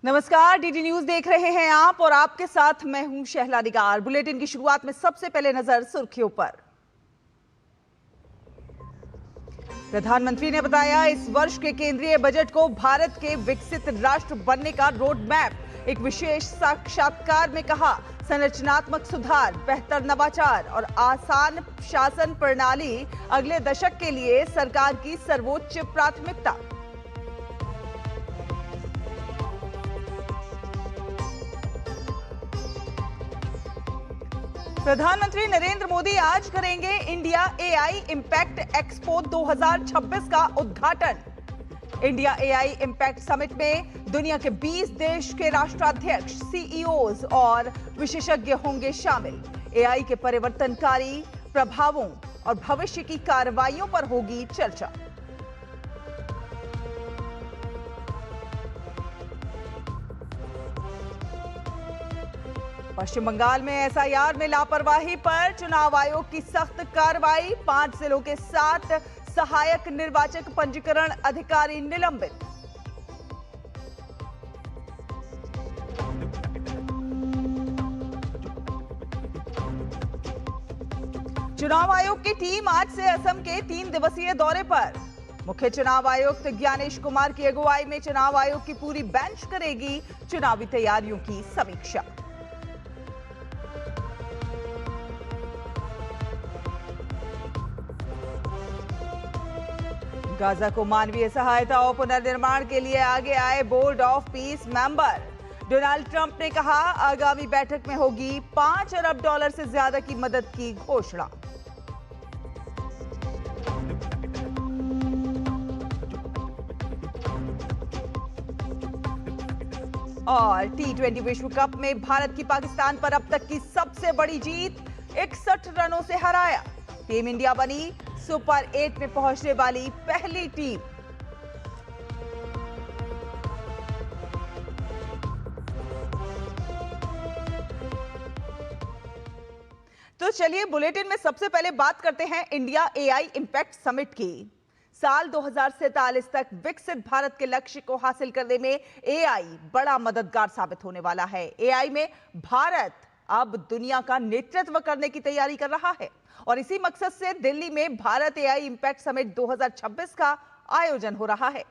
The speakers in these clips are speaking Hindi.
नमस्कार, डीडी न्यूज देख रहे हैं आप और आपके साथ मैं हूं शहला निगार। बुलेटिन की शुरुआत में सबसे पहले नजर सुर्खियों पर। प्रधानमंत्री ने बताया इस वर्ष के केंद्रीय बजट को भारत के विकसित राष्ट्र बनने का रोड मैप। एक विशेष साक्षात्कार में कहा संरचनात्मक सुधार, बेहतर नवाचार और आसान शासन प्रणाली अगले दशक के लिए सरकार की सर्वोच्च प्राथमिकता। प्रधानमंत्री नरेंद्र मोदी आज करेंगे इंडिया एआई इंपैक्ट एक्सपो 2026 का उद्घाटन। इंडिया एआई इंपैक्ट समिट में दुनिया के 20 देश के राष्ट्राध्यक्ष, सीईओज और विशेषज्ञ होंगे शामिल। एआई के परिवर्तनकारी प्रभावों और भविष्य की कार्रवाइयों पर होगी चर्चा। पश्चिम बंगाल में एसआईआर में लापरवाही पर चुनाव आयोग की सख्त कार्रवाई। 5 जिलों के 7 सहायक निर्वाचक पंजीकरण अधिकारी निलंबित। चुनाव आयोग की टीम आज से असम के 3 दिवसीय दौरे पर। मुख्य चुनाव आयुक्त ज्ञानेश कुमार की अगुवाई में चुनाव आयोग की पूरी बेंच करेगी चुनावी तैयारियों की समीक्षा। गाजा को मानवीय सहायता और पुनर्निर्माण के लिए आगे आए board of peace member. Donald Trump ने कहा आगामी बैठक में होगी $5 अरब से ज्यादा की मदद की घोषणा। और T20 विश्व कप में भारत की पाकिस्तान पर अब तक की सबसे बड़ी जीत, 61 रनों से हराया। टीम इंडिया बनी सुपर 8 में पहुंचने वाली पहली टीम। तो चलिए बुलेटिन में सबसे पहले बात करते हैं इंडिया एआई इंपैक्ट समिट की। साल 2047 तक विकसित भारत के लक्ष्य को हासिल करने में एआई बड़ा मददगार साबित होने वाला है। एआई में भारत अब दुनिया का नेतृत्व करने की तैयारी कर रहा है और इसी मकसद से दिल्ली में भारत एआई इंपैक्ट समिट 2026 का आयोजन हो रहा है।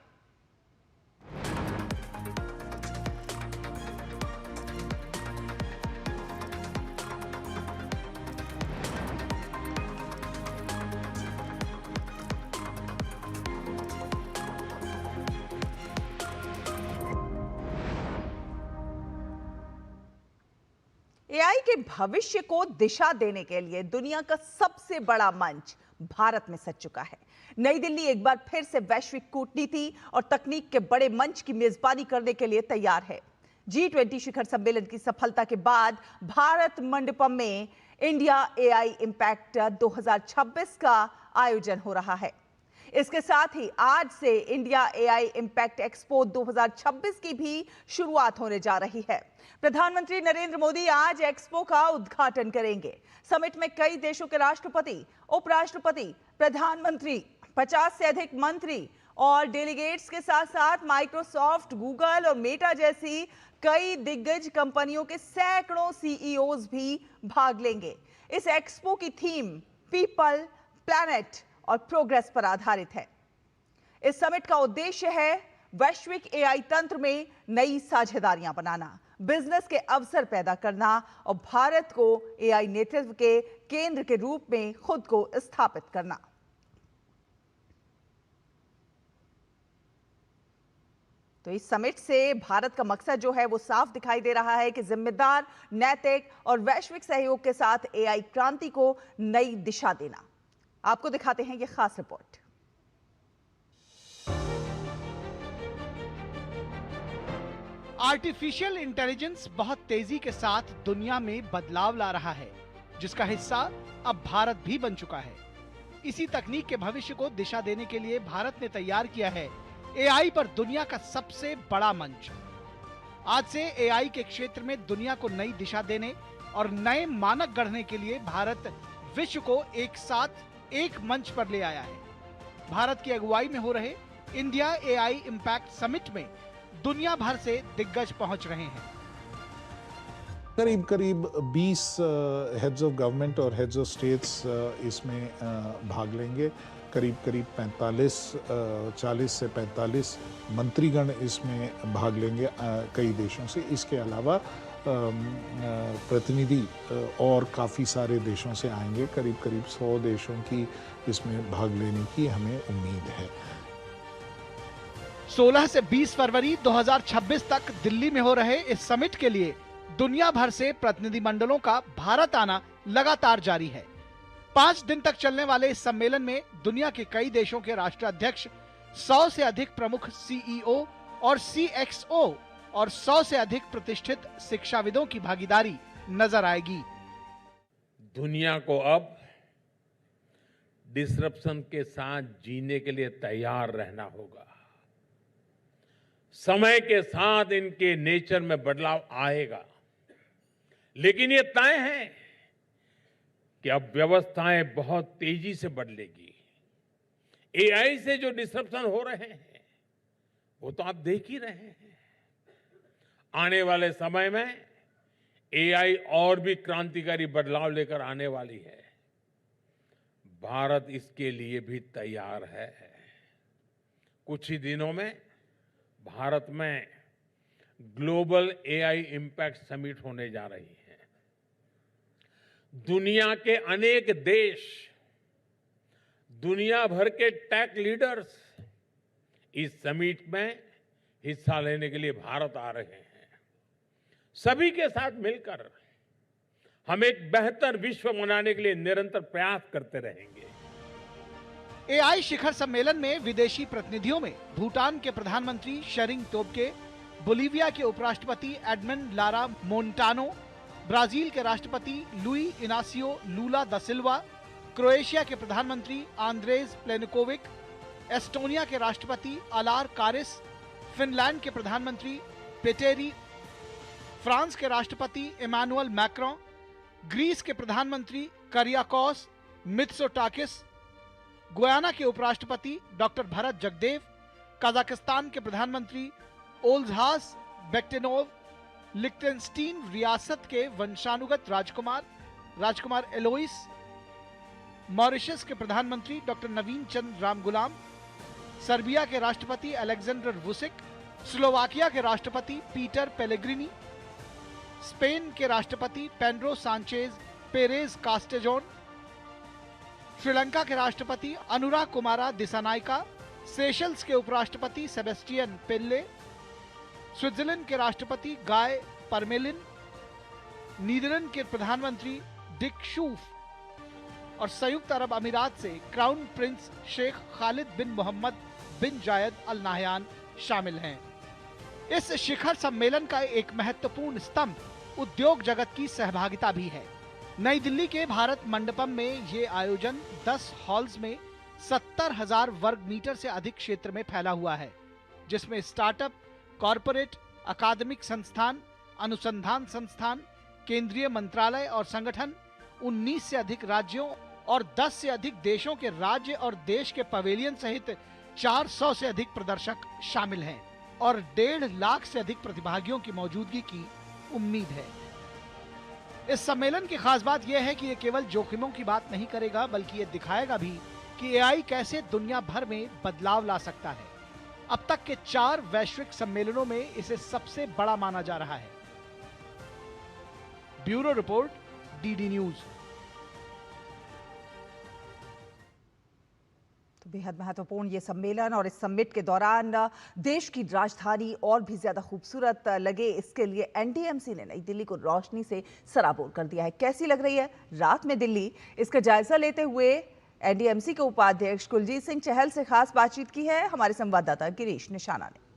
एआई के भविष्य को दिशा देने के लिए दुनिया का सबसे बड़ा मंच भारत में सज चुका है। नई दिल्ली एक बार फिर से वैश्विक कूटनीति और तकनीक के बड़े मंच की मेजबानी करने के लिए तैयार है। G20 शिखर सम्मेलन की सफलता के बाद भारत मंडपम में इंडिया एआई इंपैक्ट 2026 का आयोजन हो रहा है। इसके साथ ही आज से इंडिया एआई इंपैक्ट एक्सपो 2026 की भी शुरुआत होने जा रही है। प्रधानमंत्री नरेंद्र मोदी आज एक्सपो का उद्घाटन करेंगे। समिट में कई देशों के राष्ट्रपति, उपराष्ट्रपति, प्रधानमंत्री, 50 से अधिक मंत्री और डेलीगेट्स के साथ साथ माइक्रोसॉफ्ट, गूगल और मेटा जैसी कई दिग्गज कंपनियों के सैकड़ों सीईओज भी भाग लेंगे। इस एक्सपो की थीम पीपल, प्लैनेट और प्रोग्रेस पर आधारित है। इस समिट का उद्देश्य है वैश्विक एआई तंत्र में नई साझेदारियां बनाना, बिजनेस के अवसर पैदा करना और भारत को एआई नेतृत्व के केंद्र के रूप में खुद को स्थापित करना। तो इस समिट से भारत का मकसद जो है वो साफ दिखाई दे रहा है कि जिम्मेदार, नैतिक और वैश्विक सहयोग के साथ एआई क्रांति को नई दिशा देना। आपको दिखाते हैं ये खास रिपोर्ट। आर्टिफिशियल इंटेलिजेंस बहुत तेजी के साथ दुनिया में बदलाव ला रहा है, जिसका हिस्सा अब भारत भी बन चुका है। इसी तकनीक के भविष्य को दिशा देने के लिए भारत ने तैयार किया है एआई पर दुनिया का सबसे बड़ा मंच। आज से एआई के क्षेत्र में दुनिया को नई दिशा देने और नए मानक गढ़ने के लिए भारत विश्व को एक साथ एक मंच पर ले आया है। भारत की अगुवाई में हो रहे इंडिया एआई इंपैक्ट समिट में दुनिया भर से दिग्गज पहुंच रहे हैं। करीब करीब 20 हेड्स ऑफ गवर्नमेंट और हेड्स ऑफ स्टेट्स इसमें भाग लेंगे। करीब करीब 40 से 45 मंत्रीगण इसमें भाग लेंगे कई देशों से। इसके अलावा प्रतिनिधि और काफ़ी सारे देशों से आएंगे। करीब करीब 100 देशों की इसमें भाग लेने की हमें उम्मीद है। 16 से 20 फरवरी 2026 तक दिल्ली में हो रहे इस समिट के लिए दुनिया भर से प्रतिनिधिमंडलों का भारत आना लगातार जारी है। 5 दिन तक चलने वाले इस सम्मेलन में दुनिया के कई देशों के राष्ट्राध्यक्ष, 100 से अधिक प्रमुख सीईओ और सीएक्सओ और 100 से अधिक प्रतिष्ठित शिक्षाविदों की भागीदारी नजर आएगी। दुनिया को अब डिसरप्शन के साथ जीने के लिए तैयार रहना होगा। समय के साथ इनके नेचर में बदलाव आएगा, लेकिन ये तय है कि अब व्यवस्थाएं बहुत तेजी से बदलेगी। एआई से जो डिसरप्शन हो रहे हैं वो तो आप देख ही रहे हैं। आने वाले समय में एआई और भी क्रांतिकारी बदलाव लेकर आने वाली है। भारत इसके लिए भी तैयार है। कुछ ही दिनों में भारत में ग्लोबल एआई इंपैक्ट समिट होने जा रही है। दुनिया के अनेक देश, दुनिया भर के टेक लीडर्स इस समिट में हिस्सा लेने के लिए भारत आ रहे हैं। सभी के साथ मिलकर हम एक बेहतर विश्व बनाने के लिए निरंतर प्रयास करते रहेंगे। एआई शिखर सम्मेलन में विदेशी प्रतिनिधियों में भूटान के प्रधानमंत्री शेरिंग तोब्गे, बोलीविया के उपराष्ट्रपति एडमंड लारा मोंटानो, ब्राजील के राष्ट्रपति लुई इनासियो लूला दा सिल्वा, क्रोएशिया के प्रधानमंत्री आंद्रेज प्लेनकोविक, एस्टोनिया के राष्ट्रपति अलार कारिस, फिनलैंड के प्रधानमंत्री पेटेरी, फ्रांस के राष्ट्रपति इमानुअल मैक्रों, ग्रीस के प्रधानमंत्री करियाकोस मित्सोटाकिस, गुयाना के उपराष्ट्रपति डॉक्टर भरत जगदेव, कजाकिस्तान के प्रधानमंत्री ओल्जहास बेक्टेनोव, लिक्टेनस्टीन रियासत के वंशानुगत राजकुमार एलोइस, मॉरिशस के प्रधानमंत्री डॉक्टर नवीन चंद्र रामगुलाम, सर्बिया के राष्ट्रपति अलेक्जेंडर वुसिक, स्लोवाकिया के राष्ट्रपति पीटर पेलेग्रिनी, स्पेन के राष्ट्रपति पेड्रो सांचेज पेरेज कास्टेजोन, श्रीलंका के राष्ट्रपति अनुरा कुमारा दिसानायका, सेशल्स के उपराष्ट्रपति सेबेस्टियन पेल्ले, स्विट्जरलैंड के राष्ट्रपति गाय परमेलिन, नीदरलैंड के प्रधानमंत्री डिक शूफ और संयुक्त अरब अमीरात से क्राउन प्रिंस शेख खालिद बिन मोहम्मद बिन जायद अल नाहयान शामिल हैं। इस शिखर सम्मेलन का एक महत्वपूर्ण स्तंभ उद्योग जगत की सहभागिता भी है। नई दिल्ली के भारत मंडपम में ये आयोजन 10 हॉल्स में 70,000 वर्ग मीटर से अधिक क्षेत्र में फैला हुआ है, जिसमें स्टार्टअप, कॉरपोरेट, अकादमिक संस्थान, अनुसंधान संस्थान, केंद्रीय मंत्रालय और संगठन, 19 से अधिक राज्यों और 10 से अधिक देशों के राज्य और देश के पवेलियन सहित 400 से अधिक प्रदर्शक शामिल हैं और 1.5 लाख से अधिक प्रतिभागियों की मौजूदगी की उम्मीद है। इस सम्मेलन की खास बात यह है कि ये केवल जोखिमों की बात नहीं करेगा, बल्कि ये दिखाएगा भी कि एआई कैसे दुनिया भर में बदलाव ला सकता है। अब तक के 4 वैश्विक सम्मेलनों में इसे सबसे बड़ा माना जा रहा है। Bureau report, DD news. तो बेहद महत्वपूर्ण ये सम्मेलन और इस समिट के दौरान देश की राजधानी और भी ज्यादा खूबसूरत लगे, इसके लिए एनडीएमसी ने नई दिल्ली को रोशनी से सराबोर कर दिया है। कैसी लग रही है रात में दिल्ली, इसका जायजा लेते हुए एनडीएमसी के उपाध्यक्ष कुलजीत सिंह चहल से खास बातचीत की है हमारे संवाददाता गिरीश निशाना ने।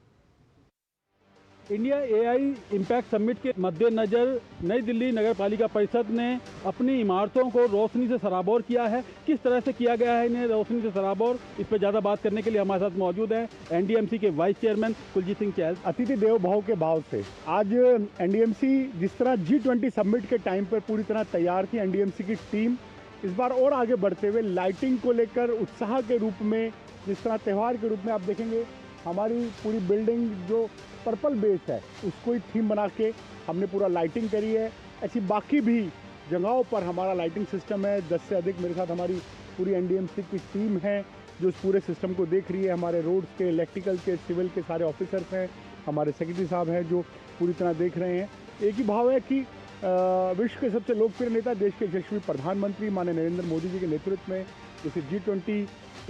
इंडिया एआई इम्पैक्ट समिट के मद्देनजर नई दिल्ली नगर पालिका परिषद ने अपनी इमारतों को रोशनी से सराबोर किया है। किस तरह से किया गया है इन्हें रोशनी से सराबोर, इस पर ज़्यादा बात करने के लिए हमारे साथ मौजूद हैं एनडीएमसी के वाइस चेयरमैन कुलजीत सिंह चहल। अतिथि देवो भव के भाव से आज एनडीएमसी जिस तरह G20 समिट के टाइम पर पूरी तरह तैयार थी, एनडीएमसी की टीम इस बार और आगे बढ़ते हुए लाइटिंग को लेकर उत्साह के रूप में, जिस तरह त्यौहार के रूप में आप देखेंगे हमारी पूरी बिल्डिंग जो पर्पल बेस है उसको ही थीम बना के हमने पूरा लाइटिंग करी है। ऐसी बाकी भी जगहों पर हमारा लाइटिंग सिस्टम है। 10 से अधिक मेरे साथ हमारी पूरी एनडीएमसी की टीम है जो इस पूरे सिस्टम को देख रही है। हमारे रोड्स के, इलेक्ट्रिकल के, सिविल के सारे ऑफिसर्स हैं, हमारे सेक्रेटरी साहब हैं जो पूरी तरह देख रहे हैं। एक ही भाव है कि विश्व के सबसे लोकप्रिय नेता, देश के यशस्वी प्रधानमंत्री माननीय नरेंद्र मोदी जी के नेतृत्व में जैसे G20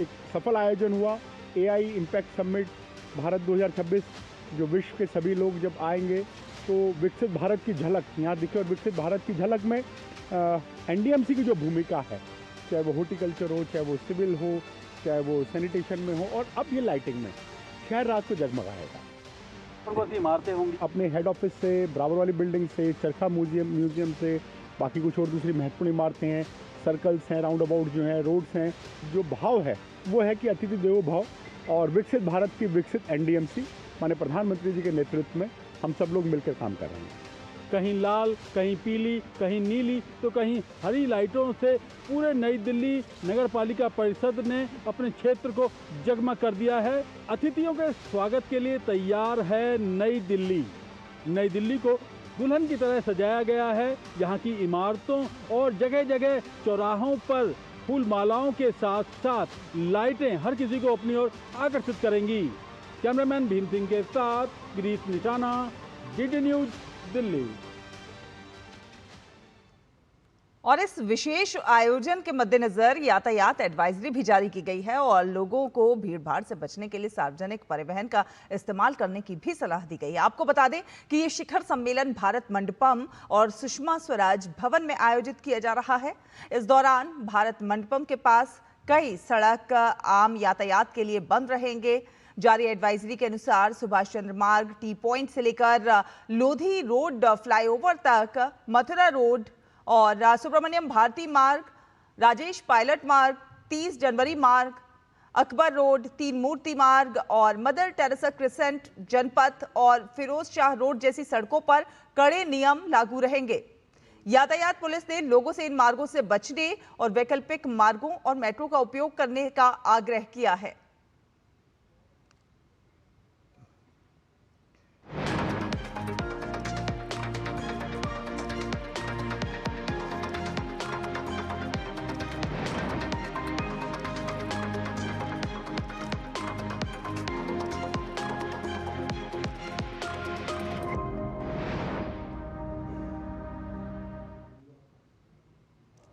एक सफल आयोजन हुआ। AI इम्पैक्ट समिट भारत 2026, जो विश्व के सभी लोग जब आएंगे तो विकसित भारत की झलक यहाँ दिखे। और विकसित भारत की झलक में एनडीएमसी की जो भूमिका है, चाहे वो हॉर्टिकल्चर हो, चाहे वो सिविल हो, चाहे वो सैनिटेशन में हो, और अब ये लाइटिंग में खैर रात को जगमगाएगा। कौन सी इमारतें होंगी? अपने हेड ऑफिस से, बराबर वाली बिल्डिंग से, चरखा म्यूजियम से, बाकी कुछ और दूसरी महत्वपूर्ण इमारतें हैं, सर्कल्स हैं, राउंड अबाउट जो हैं, रोड्स हैं। जो भाव है वो है कि अतिथि देवो भव, और विकसित भारत की विकसित एनडीएमसी माननीय प्रधानमंत्री जी के नेतृत्व में हम सब लोग मिलकर काम कर रहे हैं। कहीं लाल, कहीं पीली, कहीं नीली, तो कहीं हरी लाइटों से पूरे नई दिल्ली नगर पालिका परिषद ने अपने क्षेत्र को जगमग कर दिया है। अतिथियों के स्वागत के लिए तैयार है नई दिल्ली। नई दिल्ली को दुल्हन की तरह सजाया गया है। यहाँ की इमारतों और जगह जगह चौराहों पर फूल मालाओं के साथ साथ लाइटें हर किसी को अपनी ओर आकर्षित करेंगी। कैमरामैन भीम सिंह के साथ गिरीश निशाना, DD न्यूज, दिल्ली। और इस विशेष आयोजन के मद्देनजर यातायात एडवाइजरी भी जारी की गई है और लोगों को भीड़भाड़ से बचने के लिए सार्वजनिक परिवहन का इस्तेमाल करने की भी सलाह दी गई है। आपको बता दें कि ये शिखर सम्मेलन भारत मंडपम और सुषमा स्वराज भवन में आयोजित किया जा रहा है। इस दौरान भारत मंडपम के पास कई सड़क आम यातायात के लिए बंद रहेंगे। जारी एडवाइजरी के अनुसार सुभाष चंद्र मार्ग, टी पॉइंट से लेकर लोधी रोड फ्लाईओवर तक, मथुरा रोड और सुब्रमण्यम भारती मार्ग, राजेश पायलट मार्ग, 30 जनवरी मार्ग, अकबर रोड, तीन मूर्ति मार्ग और मदर टेरेसा क्रिसेंट, जनपथ और फिरोज शाह रोड जैसी सड़कों पर कड़े नियम लागू रहेंगे। यातायात पुलिस ने लोगों से इन मार्गों से बचने और वैकल्पिक मार्गों और मेट्रो का उपयोग करने का आग्रह किया है।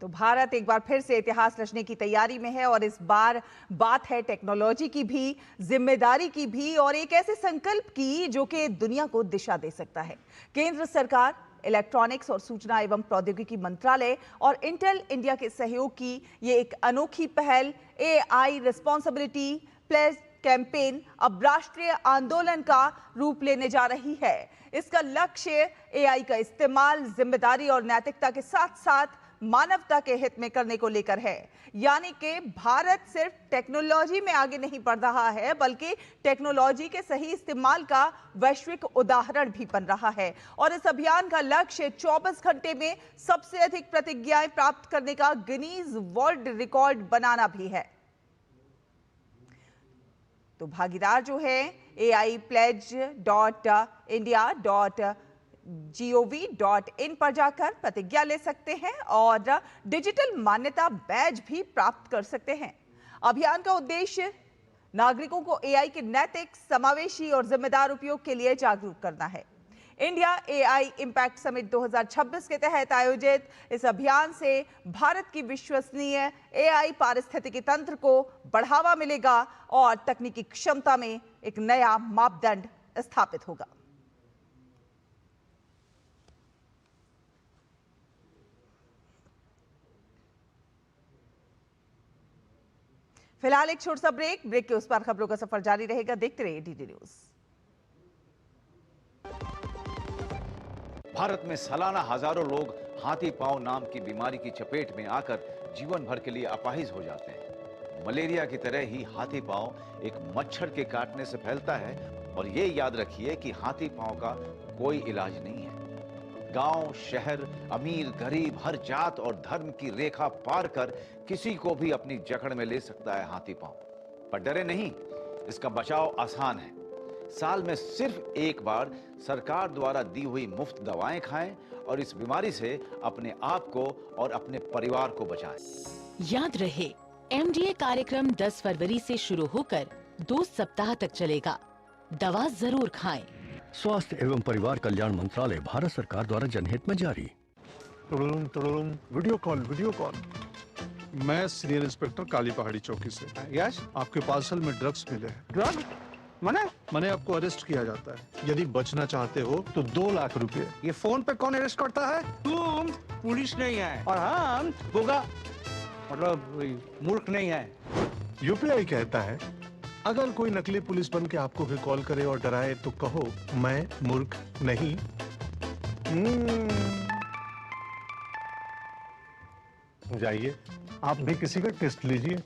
तो भारत एक बार फिर से इतिहास रचने की तैयारी में है और इस बार बात है टेक्नोलॉजी की भी, जिम्मेदारी की भी और एक ऐसे संकल्प की जो कि दुनिया को दिशा दे सकता है। केंद्र सरकार, इलेक्ट्रॉनिक्स और सूचना एवं प्रौद्योगिकी मंत्रालय और इंटेल इंडिया के सहयोग की ये एक अनोखी पहल AI रिस्पॉन्सिबिलिटी प्लेज कैंपेन अब राष्ट्रीय आंदोलन का रूप लेने जा रही है। इसका लक्ष्य AI का इस्तेमाल जिम्मेदारी और नैतिकता के साथ साथ मानवता के हित में करने को लेकर है। यानी कि भारत सिर्फ टेक्नोलॉजी में आगे नहीं बढ़ रहा है बल्कि टेक्नोलॉजी के सही इस्तेमाल का वैश्विक उदाहरण भी बन रहा है। और इस अभियान का लक्ष्य 24 घंटे में सबसे अधिक प्रतिज्ञाएं प्राप्त करने का गिनीज वर्ल्ड रिकॉर्ड बनाना भी है। तो भागीदार जो है aipledge.india.gov.in पर जाकर प्रतिज्ञा ले सकते हैं और डिजिटल मान्यता बैज भी प्राप्त कर सकते हैं। अभियान का उद्देश्य नागरिकों को AI के नैतिक, समावेशी और जिम्मेदार उपयोग के लिए जागरूक करना है। इंडिया AI इम्पैक्ट समिट 2026 के तहत आयोजित इस अभियान से भारत की विश्वसनीय AI पारिस्थितिकी तंत्र को बढ़ावा मिलेगा और तकनीकी क्षमता में एक नया मापदंड स्थापित होगा। फिलहाल एक छोटा सा ब्रेक के उस पार खबरों का सफर जारी रहेगा। देखते रहिए DD न्यूज। भारत में सालाना हजारों लोग हाथी पांव नाम की बीमारी की चपेट में आकर जीवन भर के लिए अपाहिज हो जाते हैं। मलेरिया की तरह ही हाथी पांव एक मच्छर के काटने से फैलता है और ये याद रखिए कि हाथी पांव का कोई इलाज नहीं है। गांव, शहर, अमीर, गरीब, हर जात और धर्म की रेखा पार कर किसी को भी अपनी जकड़ में ले सकता है हाथी पांव। पर डरे नहीं, इसका बचाव आसान है। साल में सिर्फ एक बार सरकार द्वारा दी हुई मुफ्त दवाएं खाएं और इस बीमारी से अपने आप को और अपने परिवार को बचाएं। याद रहे, MDA कार्यक्रम 10 फरवरी से शुरू होकर 2 सप्ताह तक चलेगा। दवा जरूर खाएं। स्वास्थ्य एवं परिवार कल्याण मंत्रालय, भारत सरकार द्वारा जनहित में जारी। Video call. मैं सीनियर इंस्पेक्टर काली पहाड़ी चौकी से। यस, आपके पार्सल में ड्रग्स मिले हैं। ड्रग मैंने आपको अरेस्ट किया जाता है। यदि बचना चाहते हो तो 2 लाख रुपए। ये फोन पे कौन अरेस्ट करता है? तुम पुलिस नहीं है और हम बोगा मतलब मूर्ख नहीं है। यूपीआई कहता है, अगर कोई नकली पुलिस बन के आपको भी कॉल करे और डराए तो कहो मैं मूर्ख नहीं। जाइए, आप भी किसी का टेस्ट लीजिए।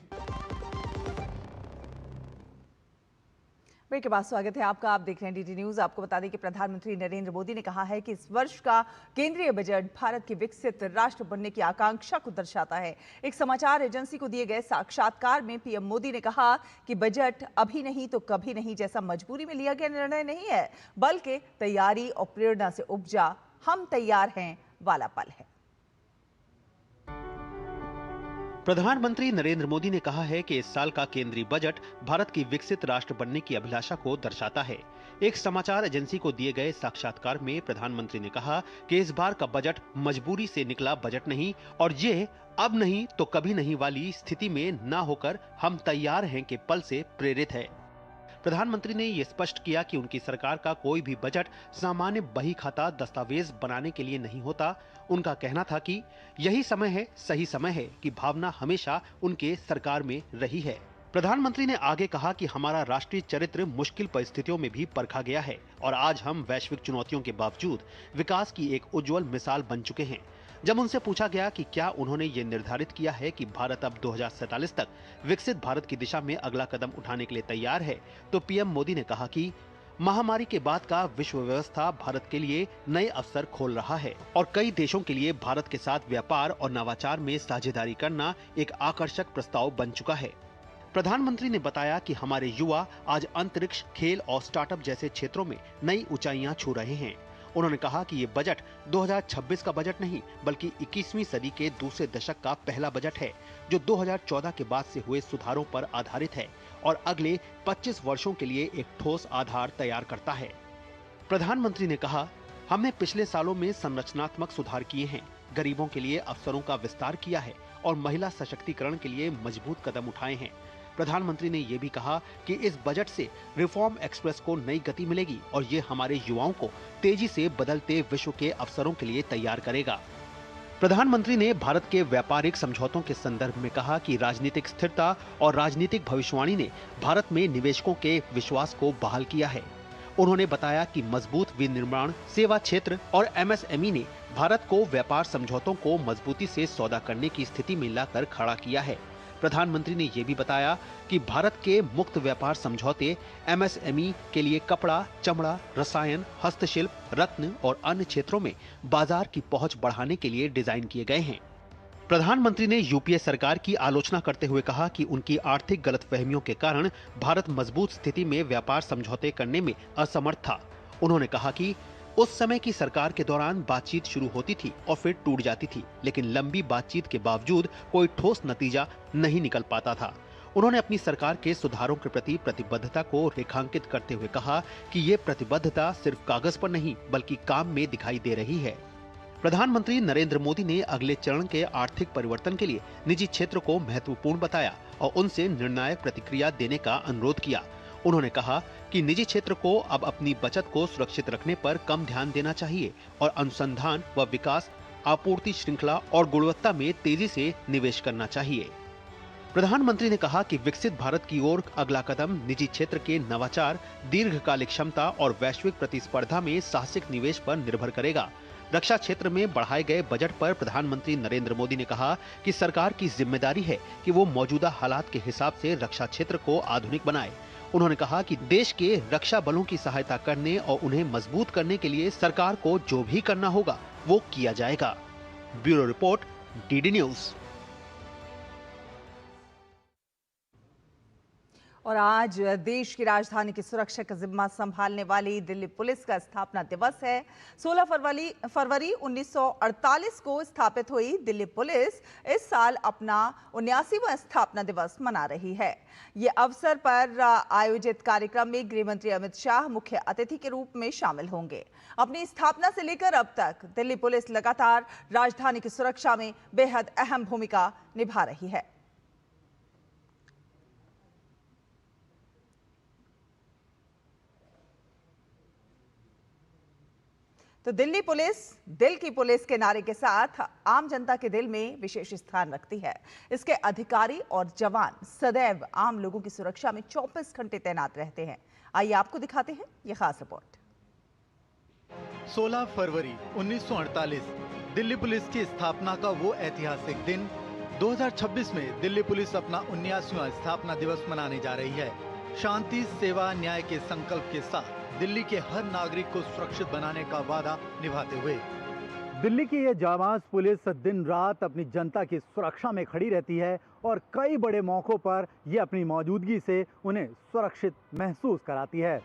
ब्रेक के बाद स्वागत है आपका। आप देख रहे हैं डीडी न्यूज। आपको बता दें कि प्रधानमंत्री नरेंद्र मोदी ने कहा है कि इस वर्ष का केंद्रीय बजट भारत के विकसित राष्ट्र बनने की आकांक्षा को दर्शाता है। एक समाचार एजेंसी को दिए गए साक्षात्कार में पीएम मोदी ने कहा कि बजट अभी नहीं तो कभी नहीं जैसा मजबूरी में लिया गया निर्णय नहीं है, बल्कि तैयारी और प्रेरणा से उपजा हम तैयार हैं वाला पल है। प्रधानमंत्री नरेंद्र मोदी ने कहा है कि इस साल का केंद्रीय बजट भारत की विकसित राष्ट्र बनने की अभिलाषा को दर्शाता है। एक समाचार एजेंसी को दिए गए साक्षात्कार में प्रधानमंत्री ने कहा कि इस बार का बजट मजबूरी से निकला बजट नहीं और ये अब नहीं तो कभी नहीं वाली स्थिति में ना होकर हम तैयार हैं के पल से प्रेरित है। प्रधानमंत्री ने यह स्पष्ट किया कि उनकी सरकार का कोई भी बजट सामान्य बही खाता दस्तावेज बनाने के लिए नहीं होता। उनका कहना था कि यही समय है, सही समय है कि भावना हमेशा उनके सरकार में रही है। प्रधानमंत्री ने आगे कहा कि हमारा राष्ट्रीय चरित्र मुश्किल परिस्थितियों में भी परखा गया है और आज हम वैश्विक चुनौतियों के बावजूद विकास की एक उज्जवल मिसाल बन चुके हैं। जब उनसे पूछा गया कि क्या उन्होंने ये निर्धारित किया है कि भारत अब 2047 तक विकसित भारत की दिशा में अगला कदम उठाने के लिए तैयार है, तो पीएम मोदी ने कहा कि महामारी के बाद का विश्व व्यवस्था भारत के लिए नए अवसर खोल रहा है और कई देशों के लिए भारत के साथ व्यापार और नवाचार में साझेदारी करना एक आकर्षक प्रस्ताव बन चुका है। प्रधानमंत्री ने बताया कि हमारे युवा आज अंतरिक्ष, खेल और स्टार्टअप जैसे क्षेत्रों में नई ऊंचाइयां छू रहे हैं। उन्होंने कहा कि ये बजट 2026 का बजट नहीं बल्कि 21वीं सदी के दूसरे दशक का पहला बजट है जो 2014 के बाद से हुए सुधारों पर आधारित है और अगले 25 वर्षों के लिए एक ठोस आधार तैयार करता है। प्रधानमंत्री ने कहा, हमने पिछले सालों में संरचनात्मक सुधार किए हैं, गरीबों के लिए अवसरों का विस्तार किया है और महिला सशक्तिकरण के लिए मजबूत कदम उठाए हैं। प्रधानमंत्री ने यह भी कहा कि इस बजट से रिफॉर्म एक्सप्रेस को नई गति मिलेगी और ये हमारे युवाओं को तेजी से बदलते विश्व के अवसरों के लिए तैयार करेगा। प्रधानमंत्री ने भारत के व्यापारिक समझौतों के संदर्भ में कहा कि राजनीतिक स्थिरता और राजनीतिक भविष्यवाणी ने भारत में निवेशकों के विश्वास को बहाल किया है। उन्होंने बताया कि मजबूत विनिर्माण, सेवा क्षेत्र और MSME ने भारत को व्यापार समझौतों को मजबूती से सौदा करने की स्थिति में लाकर खड़ा किया है। प्रधानमंत्री ने यह भी बताया कि भारत के मुक्त व्यापार समझौते MSME के लिए कपड़ा, चमड़ा, रसायन, हस्तशिल्प, रत्न और अन्य क्षेत्रों में बाजार की पहुंच बढ़ाने के लिए डिजाइन किए गए हैं। प्रधानमंत्री ने यूपीए सरकार की आलोचना करते हुए कहा कि उनकी आर्थिक गलतफहमियों के कारण भारत मजबूत स्थिति में व्यापार समझौते करने में असमर्थ था। उन्होंने कहा कि उस समय की सरकार के दौरान बातचीत शुरू होती थी और फिर टूट जाती थी, लेकिन लंबी बातचीत के बावजूद कोई ठोस नतीजा नहीं निकल पाता था। उन्होंने अपनी सरकार के सुधारों के प्रति प्रतिबद्धता को रेखांकित करते हुए कहा कि ये प्रतिबद्धता सिर्फ कागज पर नहीं बल्कि काम में दिखाई दे रही है। प्रधानमंत्री नरेंद्र मोदी ने अगले चरण के आर्थिक परिवर्तन के लिए निजी क्षेत्र को महत्वपूर्ण बताया और उनसे निर्णायक प्रतिक्रिया देने का अनुरोध किया। उन्होंने कहा कि निजी क्षेत्र को अब अपनी बचत को सुरक्षित रखने पर कम ध्यान देना चाहिए और अनुसंधान व विकास, आपूर्ति श्रृंखला और गुणवत्ता में तेजी से निवेश करना चाहिए। प्रधानमंत्री ने कहा कि विकसित भारत की ओर अगला कदम निजी क्षेत्र के नवाचार, दीर्घकालिक क्षमता और वैश्विक प्रतिस्पर्धा में साहसिक निवेश पर निर्भर करेगा। रक्षा क्षेत्र में बढ़ाए गए बजट पर प्रधानमंत्री नरेंद्र मोदी ने कहा कि सरकार की जिम्मेदारी है कि वो मौजूदा हालात के हिसाब से रक्षा क्षेत्र को आधुनिक बनाए। उन्होंने कहा कि देश के रक्षा बलों की सहायता करने और उन्हें मजबूत करने के लिए सरकार को जो भी करना होगा वो किया जाएगा। Bureau report, DD news. और आज देश की राजधानी की सुरक्षा का जिम्मा संभालने वाली दिल्ली पुलिस का स्थापना दिवस है। 16 फरवरी 1948 को स्थापित हुई दिल्ली पुलिस इस साल अपना 79वां स्थापना दिवस मना रही है। ये अवसर पर आयोजित कार्यक्रम में गृह मंत्री अमित शाह मुख्य अतिथि के रूप में शामिल होंगे। अपनी स्थापना से लेकर अब तक दिल्ली पुलिस लगातार राजधानी की सुरक्षा में बेहद अहम भूमिका निभा रही है। तो दिल्ली पुलिस दिल की पुलिस के नारे के साथ आम जनता के दिल में विशेष स्थान रखती है। इसके अधिकारी और जवान सदैव आम लोगों की सुरक्षा में 24 घंटे तैनात रहते हैं। आइए आपको दिखाते हैं ये खास रिपोर्ट। 16 फरवरी 1948 दिल्ली पुलिस की स्थापना का वो ऐतिहासिक दिन। 2026 में दिल्ली पुलिस अपना 79वां स्थापना दिवस मनाने जा रही है। शांति, सेवा, न्याय के संकल्प के साथ दिल्ली के हर नागरिक को सुरक्षित बनाने का वादा निभाते हुए दिल्ली की ये जाबाज पुलिस दिन रात अपनी जनता की सुरक्षा में खड़ी रहती है और कई बड़े मौकों पर ये अपनी मौजूदगी से उन्हें सुरक्षित महसूस कराती है।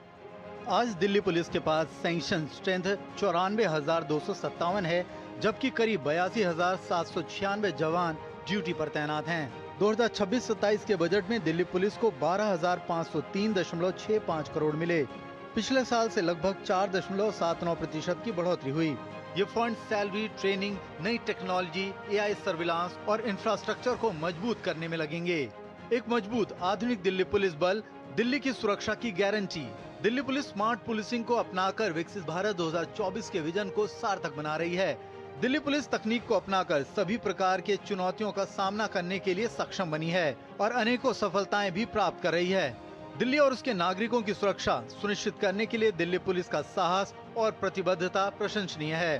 आज दिल्ली पुलिस के पास सैंक्शन स्ट्रेंथ 94,257 है, जबकि करीब 82,796 जवान ड्यूटी पर तैनात हैं। 2026-27 के बजट में दिल्ली पुलिस को 12,503.65 करोड़ मिले। पिछले साल से लगभग 4.79% की बढ़ोतरी हुई। ये फंड सैलरी, ट्रेनिंग, नई टेक्नोलॉजी, AI सर्विलांस और इंफ्रास्ट्रक्चर को मजबूत करने में लगेंगे। एक मजबूत आधुनिक दिल्ली पुलिस बल दिल्ली की सुरक्षा की guarantee. Delhi police smart policing को अपनाकर विकसित भारत 2024 के विजन को सार्थक बना रही है। दिल्ली पुलिस तकनीक को अपनाकर सभी प्रकार के चुनौतियों का सामना करने के लिए सक्षम बनी है और अनेकों सफलताएं भी प्राप्त कर रही है। दिल्ली और उसके नागरिकों की सुरक्षा सुनिश्चित करने के लिए दिल्ली पुलिस का साहस और प्रतिबद्धता प्रशंसनीय है।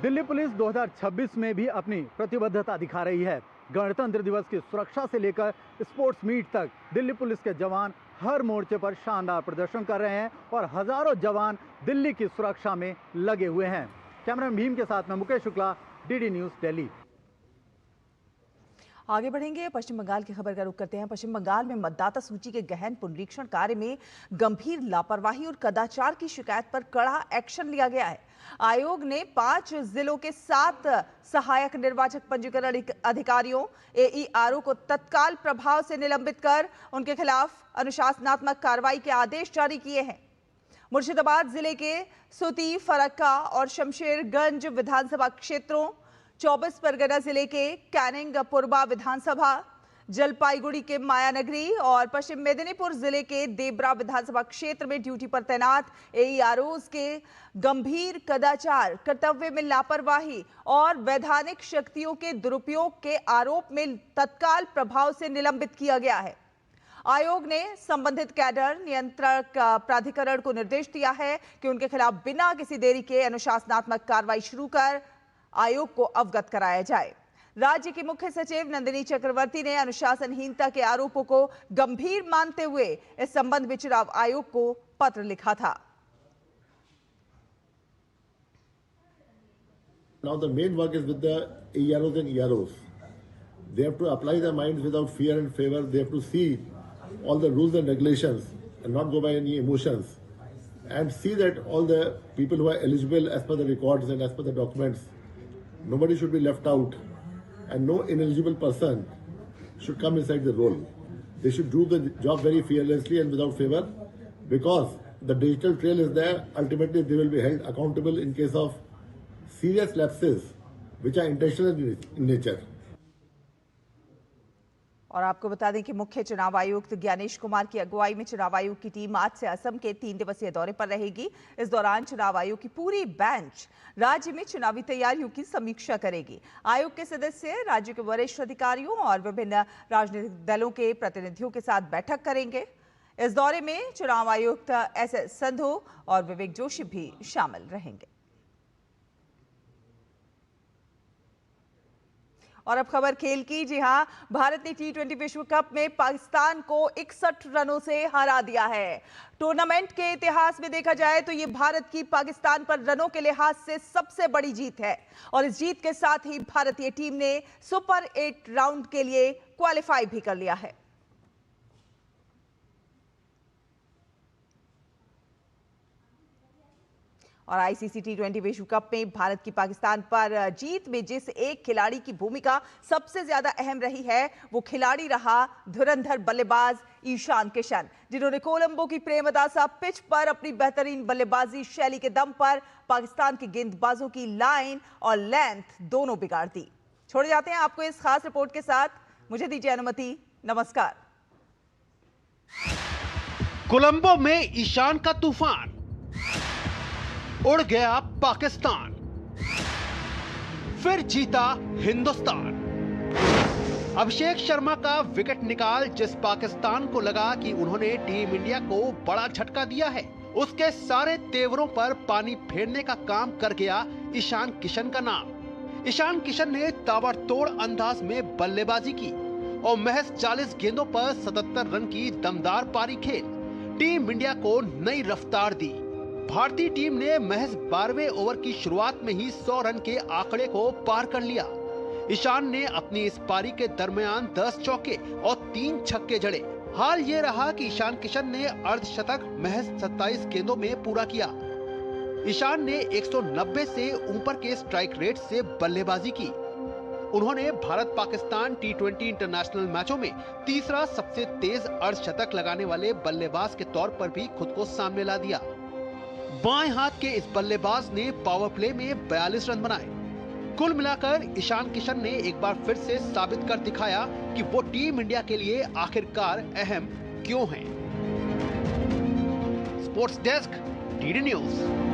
दिल्ली पुलिस 2026 में भी अपनी प्रतिबद्धता दिखा रही है। गणतंत्र दिवस की सुरक्षा से लेकर स्पोर्ट्स मीट तक दिल्ली पुलिस के जवान हर मोर्चे पर शानदार प्रदर्शन कर रहे हैं और हजारों जवान दिल्ली की सुरक्षा में लगे हुए हैं। कैमरामैन भीम के साथ में मुकेश शुक्ला, DD न्यूज दिल्ली। आगे बढ़ेंगे, पश्चिम बंगाल की खबर का रुख करते हैं। पश्चिम बंगाल में मतदाता सूची के गहन पुनरीक्षण कार्य में गंभीर लापरवाही और कदाचार की शिकायत पर कड़ा एक्शन लिया गया है। आयोग ने 5 जिलों के 7 सहायक निर्वाचक पंजीकरण अधिकारियों AERO को तत्काल प्रभाव से निलंबित कर उनके खिलाफ अनुशासनात्मक कार्रवाई के आदेश जारी किए हैं। मुर्शिदाबाद जिले के सुती, फरक्का और शमशेरगंज विधानसभा क्षेत्रों, 24 परगना जिले के कैनिंग पूर्वा विधानसभा, जलपाईगुड़ी के मायानगरी और पश्चिम मेदिनीपुर जिले के देबरा विधानसभा क्षेत्र में ड्यूटी पर तैनात AEROs के गंभीर कदाचार, कर्तव्य में लापरवाही और वैधानिक शक्तियों के दुरुपयोग के आरोप में तत्काल प्रभाव से निलंबित किया गया है। आयोग ने संबंधित कैडर नियंत्रक प्राधिकरण को निर्देश दिया है कि उनके खिलाफ बिना किसी देरी के अनुशासनात्मक कार्रवाई शुरू कर आयोग को अवगत कराया जाए। राज्य की मुख्य सचिव नंदिनी चक्रवर्ती ने अनुशासनहीनता के आरोपों को गंभीर मानते हुए इस संबंध में चुनाव आयोग को पत्र लिखा था। Now the main work is with the AEROs and EROs. They have to apply their minds without fear and favor. They have to see all the rules and regulations and not go by any emotions, and see that all the people who are eligible as per the records and as per the documents, nobody should be left out, and no ineligible person should come inside the role. They should do the job very fearlessly and without favor, because the digital trail is there. Ultimately, they will be held accountable in case of serious lapses which are intentional in nature. और आपको बता दें कि मुख्य चुनाव आयुक्त ज्ञानेश कुमार की अगुवाई में चुनाव आयोग की टीम आज से असम के 3 दिवसीय दौरे पर रहेगी। इस दौरान चुनाव आयोग की पूरी बेंच राज्य में चुनावी तैयारियों की समीक्षा करेगी। आयोग के सदस्य राज्य के वरिष्ठ अधिकारियों और विभिन्न राजनीतिक दलों के प्रतिनिधियों के साथ बैठक करेंगे। इस दौरे में चुनाव आयुक्त SS संधू और विवेक जोशी भी शामिल रहेंगे। और अब खबर खेल की। जी हां, भारत ने T20 विश्व कप में पाकिस्तान को 61 रनों से हरा दिया है। टूर्नामेंट के इतिहास में देखा जाए तो ये भारत की पाकिस्तान पर रनों के लिहाज से सबसे बड़ी जीत है और इस जीत के साथ ही भारतीय टीम ने सुपर 8 राउंड के लिए क्वालिफाई भी कर लिया है। और आईसीसी टी20 विश्व कप में भारत की पाकिस्तान पर जीत में जिस एक खिलाड़ी की भूमिका सबसे ज्यादा अहम रही है, वो खिलाड़ी रहा धुरंधर बल्लेबाज ईशान किशन, जिन्होंने कोलंबो की प्रेमदासा पिच पर अपनी बेहतरीन बल्लेबाजी शैली के दम पर पाकिस्तान के गेंदबाजों की लाइन और लेंथ दोनों बिगाड़ दी। छोड़ जाते हैं आपको इस खास रिपोर्ट के साथ। मुझे दीजिए अनुमति। नमस्कार। कोलंबो में ईशान का तूफान, उड़ गया पाकिस्तान, फिर जीता हिंदुस्तान। अभिषेक शर्मा का विकेट निकाल जिस पाकिस्तान को लगा कि उन्होंने टीम इंडिया को बड़ा झटका दिया है, उसके सारे तेवरों पर पानी फेरने का काम कर गया ईशान किशन का नाम। ईशान किशन ने ताबड़तोड़ अंदाज में बल्लेबाजी की और महज 40 गेंदों पर 77 रन की दमदार पारी खेल टीम इंडिया को नई रफ्तार दी। भारतीय टीम ने महज 12वें ओवर की शुरुआत में ही 100 रन के आंकड़े को पार कर लिया। ईशान ने अपनी इस पारी के दरमियान 10 चौके और 3 छक्के जड़े। हाल ये रहा कि ईशान किशन ने अर्धशतक महज 27 गेंदों में पूरा किया। ईशान ने 190 से ऊपर के स्ट्राइक रेट से बल्लेबाजी की। उन्होंने भारत पाकिस्तान टी20 इंटरनेशनल मैचों में तीसरा सबसे तेज अर्धशतक लगाने वाले बल्लेबाज के तौर पर भी खुद को सामने ला दिया। बाएं हाथ के इस बल्लेबाज ने पावर प्ले में 42 रन बनाए। कुल मिलाकर ईशान किशन ने एक बार फिर से साबित कर दिखाया कि वो टीम इंडिया के लिए आखिरकार अहम क्यों हैं। Sports desk, DD news.